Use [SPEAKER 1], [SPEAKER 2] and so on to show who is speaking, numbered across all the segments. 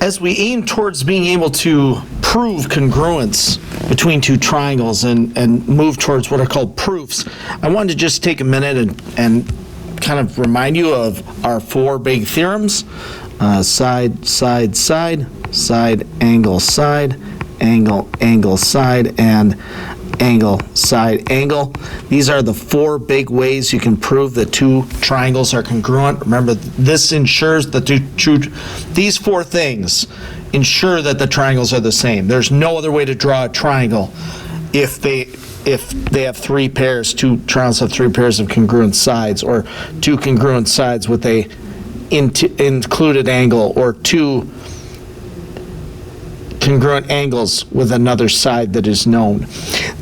[SPEAKER 1] As we aim towards being able to prove congruence between two triangles and move towards what are called proofs, I wanted to just take a minute and kind of remind you of our four big theorems: side, side, side, side, angle, side, angle, angle, side, and angle, side, angle. These are the four big ways you can prove that two triangles are congruent. Remember, this ensures that these four things ensure that the triangles are the same. There's no other way to draw a triangle if they have three pairs, two triangles have three pairs of congruent sides, or two congruent sides with a included angle, or two congruent angles with another side that is known.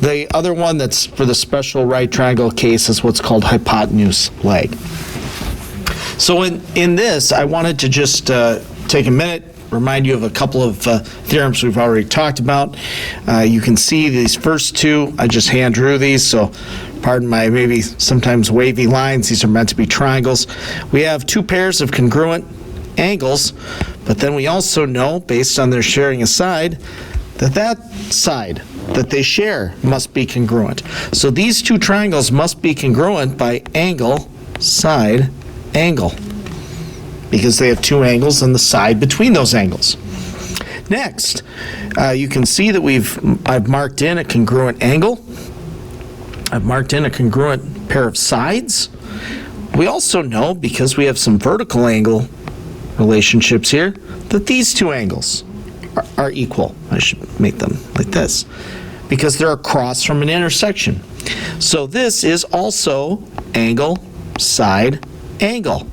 [SPEAKER 1] The other one that's for the special right triangle case is what's called hypotenuse leg. So in this, I wanted to just take a minute, remind you of a couple of theorems we've already talked about. You can see these first two, I just hand drew these, so pardon my maybe sometimes wavy lines. These are meant to be triangles. We have two pairs of congruent angles, but then we also know, based on their sharing a side, that side that they share must be congruent. So these two triangles must be congruent by angle, side, angle, because they have two angles and the side between those angles. Next, you can see that I've marked in a congruent angle. I've marked in a congruent pair of sides. We also know, because we have some vertical angle relationships here, that these two angles are equal. I should make them like this, because they're across from an intersection. So this is also angle, side, angle,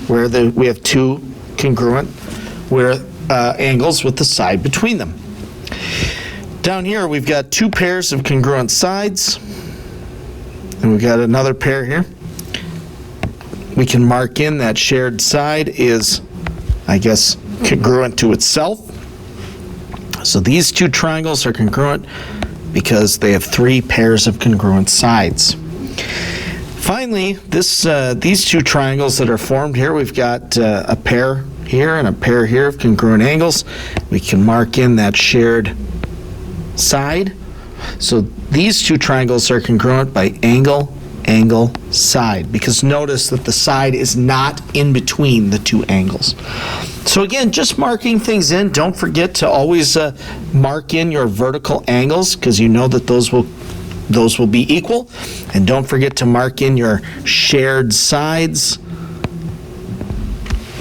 [SPEAKER 1] where we have two congruent angles with the side between them. Down here we've got two pairs of congruent sides, and we've got another pair here. We can mark in that shared side is, I guess, congruent to itself. So these two triangles are congruent because they have three pairs of congruent sides. Finally, these two triangles that are formed here, we've got a pair here and a pair here of congruent angles. We can mark in that shared side. So these two triangles are congruent by angle, angle, side, because notice that the side is not in between the two angles. So again, just marking things in. Don't forget to always mark in your vertical angles, because you know that those will be equal. And don't forget to mark in your shared sides,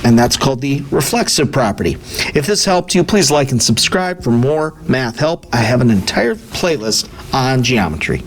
[SPEAKER 1] and that's called the reflexive property. If this helped you, please like and subscribe for more math help. I have an entire playlist on geometry.